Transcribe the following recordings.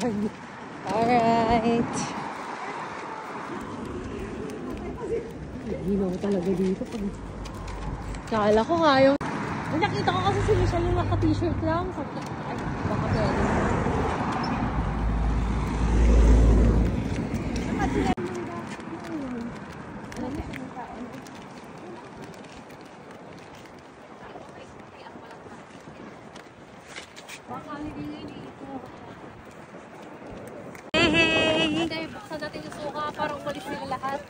Alright. Ginaw talaga dito. Kala ko kayo. Nakita ko kasi si Michelle yung naka-t-shirt lang. Ay, baka pwede. Hey! Buksan natin yung suka para umalis sila lahat.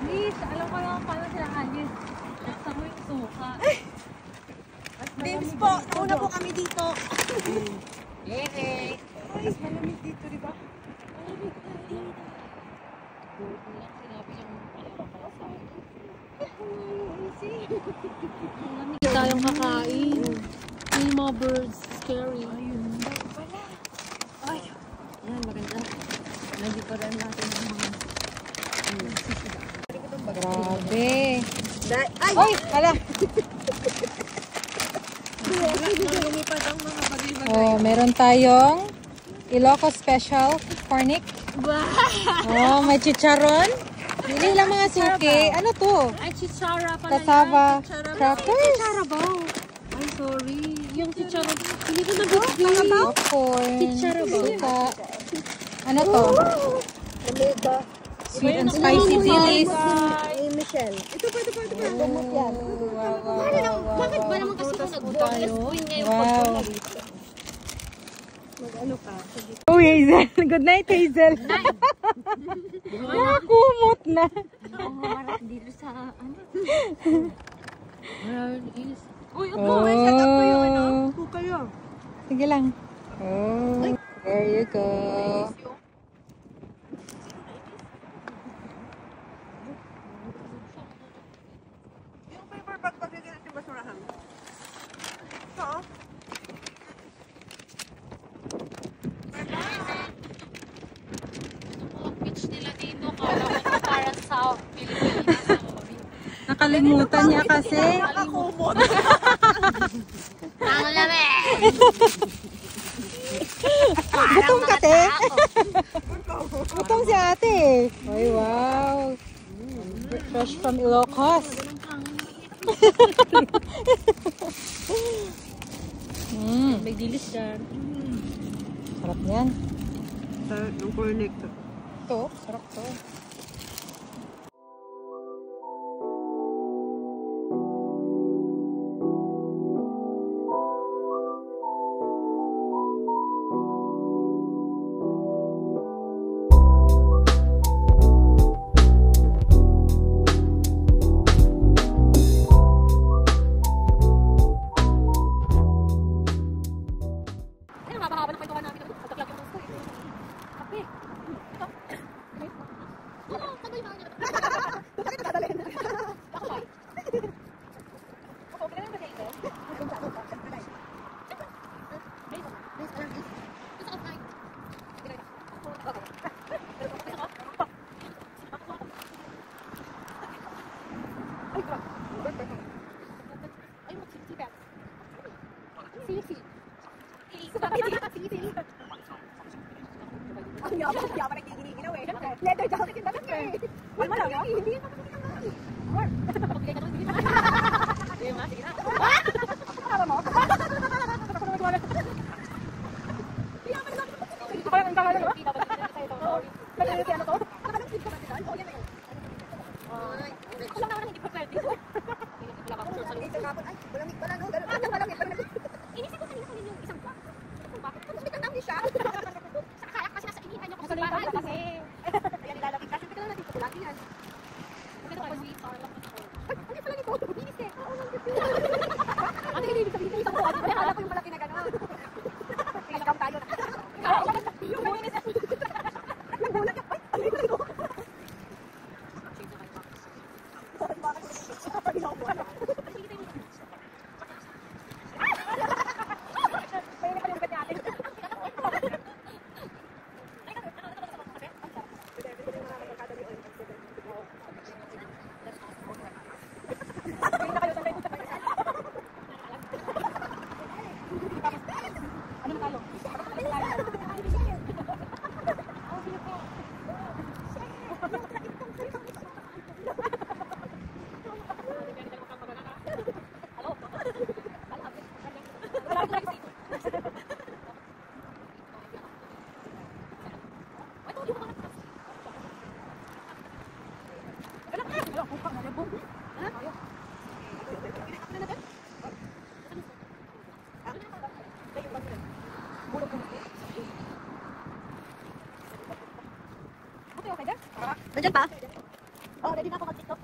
Please, alam ko lang paano sila alis. Buksan mo yung suka. Babes po, una po kami dito. Yay! Guys, malamig dito, di ba? Malamig na dito. Walang sinabi yung malamig tayong kakain. Yung mga birds, scary. Ayun. Ay, yan, maganda. Lagi pa rin natin yung mga... Grabe. Ay! Ay! Hala! Lumipad ang mga bagay-bagay. Oh, meron tayong Ilocos Special Cornic. Oh, may chicharon. Hindi lang mga suki. Ano to? Ay, chichara pala Cassava yan. crackers. Chichara ba? Ay, sorry. Yung chichara. Hindi ko nag-gigil. Popcorn. Chichara ba? Suka. Ano to? Omega. Sweet and spicy chilies. Hey, Michelle. Ito pa. Gamot yan. Bakit ba naman kasi kung nag-boneless queen ngayon Wow. pag-boneless? Mag-ano ka? Oh, Hazel. Good night, Hazel. Kumot na. Humarap dito sa ano? Where is... Uy, upo. May set up ko yung ano. Upo kayo. Sige lang. Oh, there you go. Yung paper bag pag yung natin basurahan. Ito, oh. Beach nila dito. Kala ko para sa Pilipinas. Nakalimutan niya kasi. Nakakumot. Ang lamig! Gutom ka, te. Gutom si ate. Ay, wow. Fresh from Ilocos. May dilis dyan. Sarap yan. Yung cornic. Ito, sarap to. Leather jacket yung dapat eh. Wala mo lang, no? Hindi yan dapat Nandiyan pa? Oh, ready na ako mag-tiktok.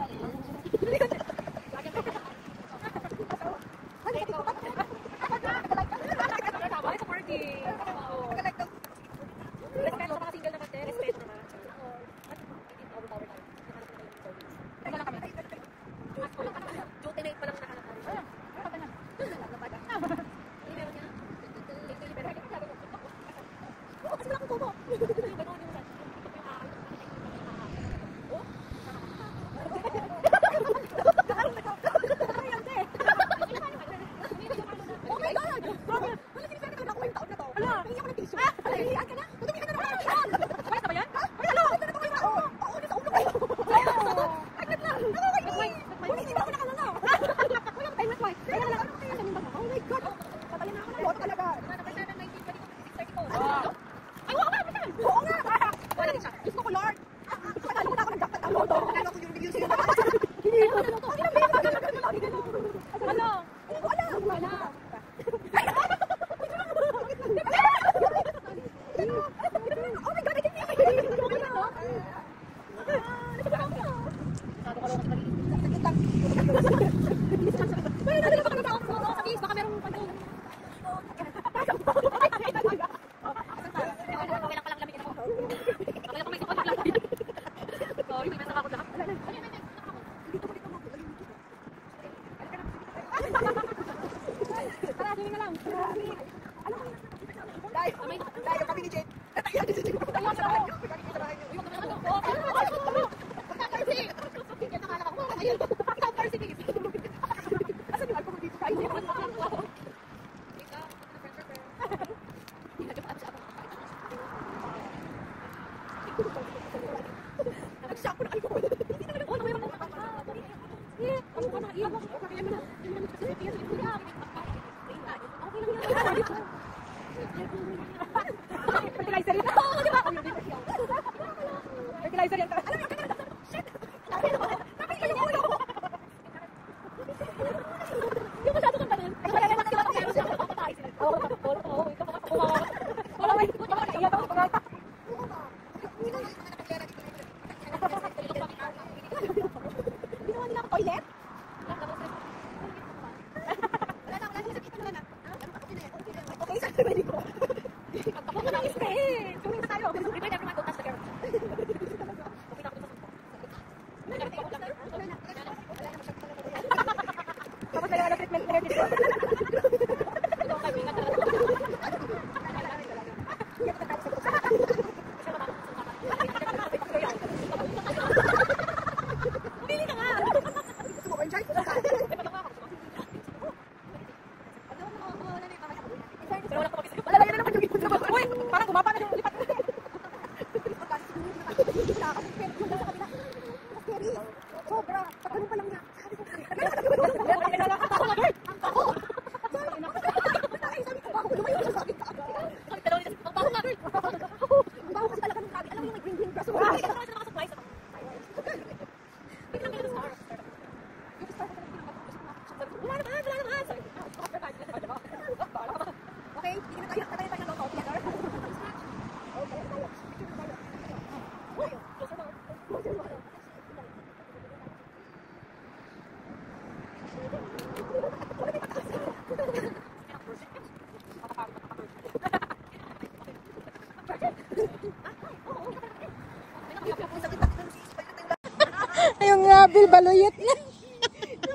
Yung Bil, baluyot na.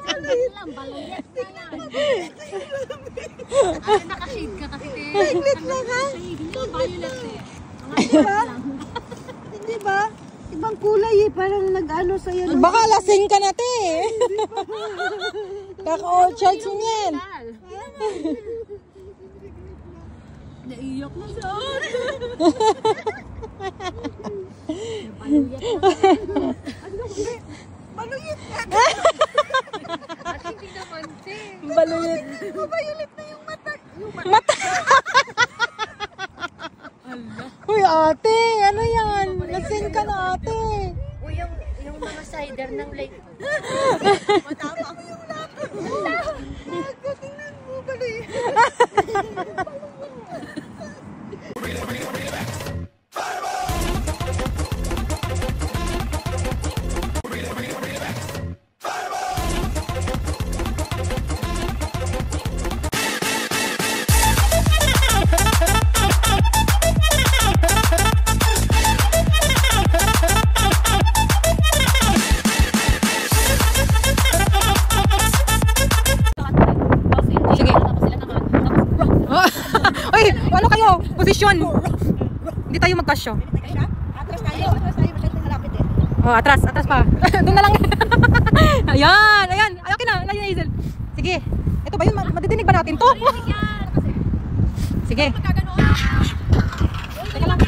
Baluyot lang, baluyot na lang. Ay, nakashade ka kasi. Violet na ka? Hindi, violet eh. Diba? Hindi ba? Ibang kulay eh. Parang nag-ano sa'yo. Baka lasing ka na, te. Kaka-all charge niyan. Naiyak na siya. Baluyot na. At hindi naman, te. Baluyot. Violet na yung mata. Mata. Uy, ate. Ano yan? Lasing ka na, ate. Uy, yung mga cider ng lake. Matama ko yung laptop. Tingnan mo, baluyot. Hindi tayo magkasyo. Atras tayo. Masyadong malapit eh. Oh, atras pa. Doon na lang. Ayan. Okay na, Hazel. Sige. Ito ba yun? Madidinig ba natin to? Sige. Teka lang.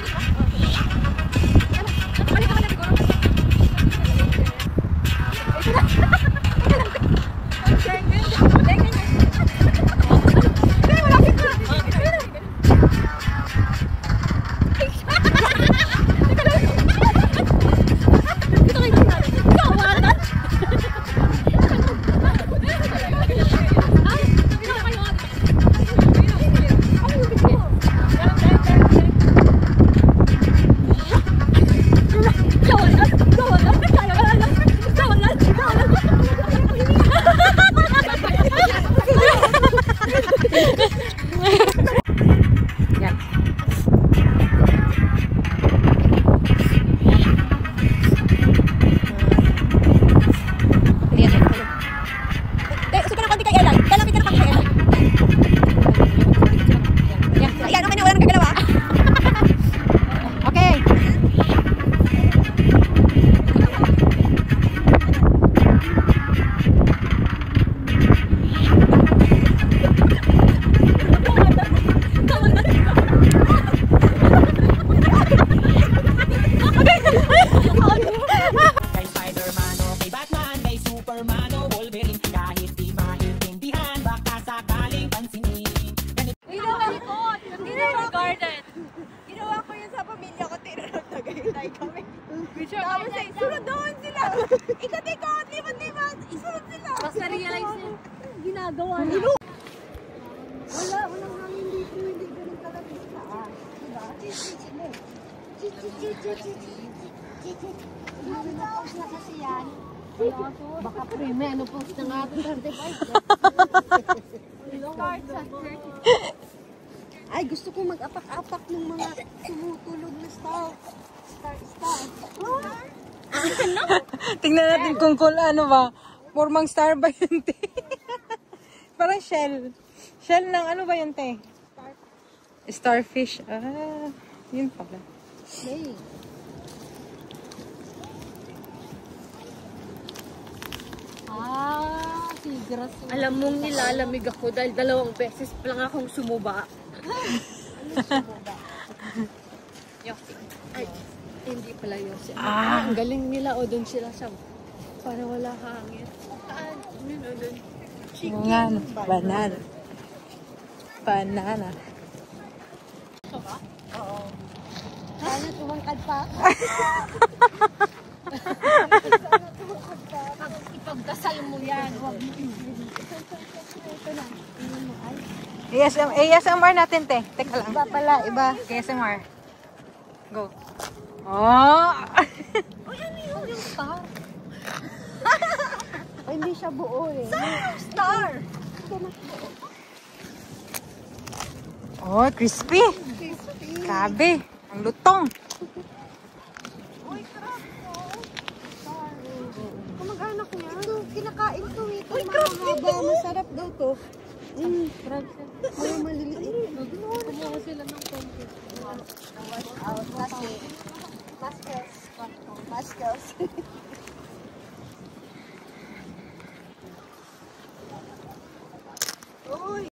Tapos ay, sunod doon sila. Ikot-ikot, lipat-lipat. Isunod sila. Tapos na-realize niya, ginagawa na. Walang hangin dito. Hindi ganun talaga sila. Diba? Pause na kasi yan. Baka preme, ano post na nga ito, 35. Ay, gusto ko mag-apak-apak ng mga tumutulog na star. Star. Tingnan natin kung ano ba. Formang star ba yun, te? Parang shell. Shell ng ano ba yun, te? Starfish. Ah, yun pala. Hey. Sigras. Alam mong nilalamig ako dahil 2 beses pa lang akong sumuba. Yosi. Ay, hindi pala Yosi. Ang galing nila o doon sila sa para wala hangin. Yun o doon. Banana. Banana. Banana. Oo. Sana tumangkad pa. Pag ipagdasal mo yan, huwag mo ASMR natin, te. Teka lang. Iba pala, iba. ASMR. Go. Oh! Uy, ano yung star? Ay, hindi siya buo eh. Star! Oh, crispy. Grabe. Ang lutong. Uy, crap ko. Kamag-anak niya. Ito, kinakain ko ito. Uy, crap ito. Masarap daw to. Crab siya. Ay, maliliit. Kumuha sila ng konti. Wash out. Maskels. Uy!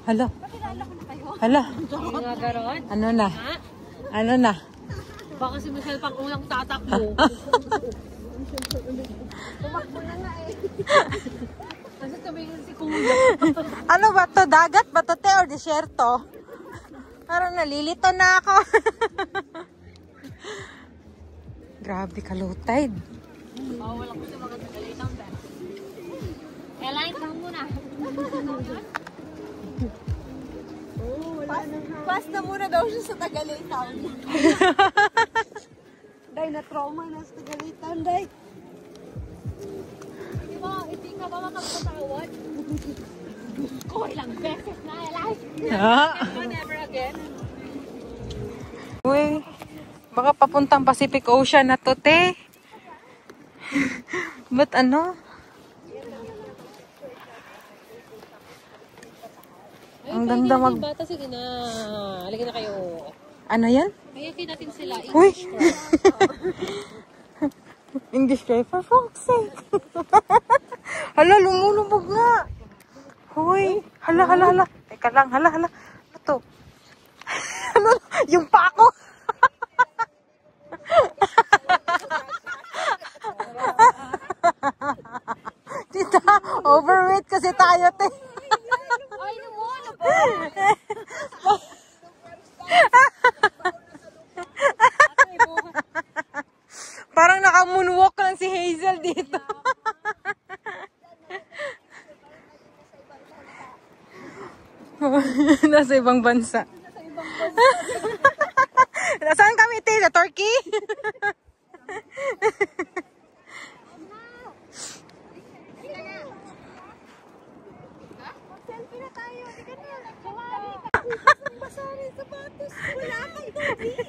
Hala. Hala. Mga garon. Ano na? Ano na? Baka si Michelle pang unang tatakbo. Tumakbo na nga eh. Kasi tumingin si Kuya. Ano ba to? Dagat ba to, te? Or desierto? Parang nalilito na ako. Grabe ka, low tide. Wala ko sa mga tagalitan ba? Elaine, lang muna. Pass na muna daw siya sa Tagalitan. Day, na-trauma na sa Tagalitan, Day. Di ba, hindi ka ba makapatawad? Ko ilang beses na, Elaine. Never again. Uy, baka papuntang Pacific Ocean na to, te. But ano? Ang ganda mag... Bata, sige na. Halika na kayo. Ano yan? Kayakin natin sila. Uy! English cry, for fuck's sake. Hala, lumulubog nga. Hoy, hala. Teka lang, hala. Ito. Ano? Yung pako. Tita, overweight kasi tayo, te. Ay, ano po? Parang naka-moonwalk lang si Hazel dito. Nasa ibang bansa. Nasaan kami, te? Sa Turkey? Selfie na tayo. Hindi ka na. Basa rin sapatos. Wala kang tubig.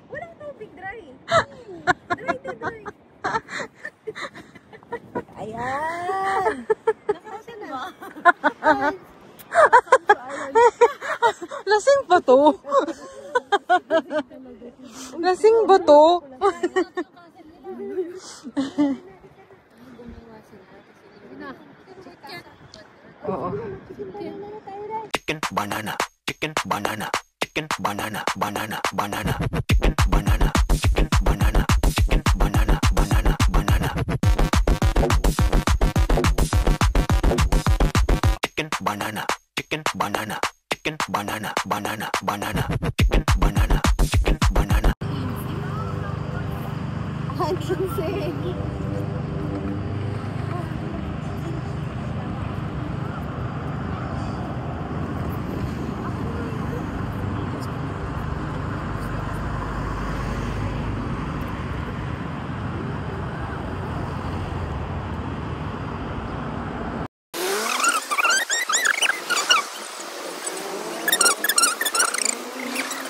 Walang tubig, dry. Dry. Ayan. Nakarasin ba? Lasing ba to? Lasing ba to? Oo. Chicken banana, chicken banana, chicken banana, banana, banana, chicken banana, chicken banana, chicken banana, banana, banana. Chicken banana, chicken banana, chicken banana, banana, banana, chicken banana, chicken banana. I can say.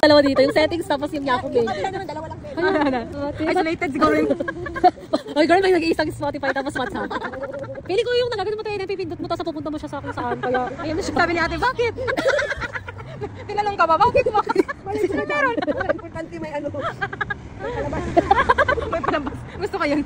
Dalawa dito, yung settings tapos yung Yakult eh. Dalawa lang. Isolated siguro yung... Oy girl, may nag-iisang Spotify tapos WhatsApp. Pili ko yung nagagano mo tayo, napipindot mo tapos pupunta mo siya sa kung saan. Kaya, ayan na siya. Sabi ni ate, bakit? Tinanong ka ba? Bakit? Ano meron? Importante may ano. May palabas. Gusto ko yun.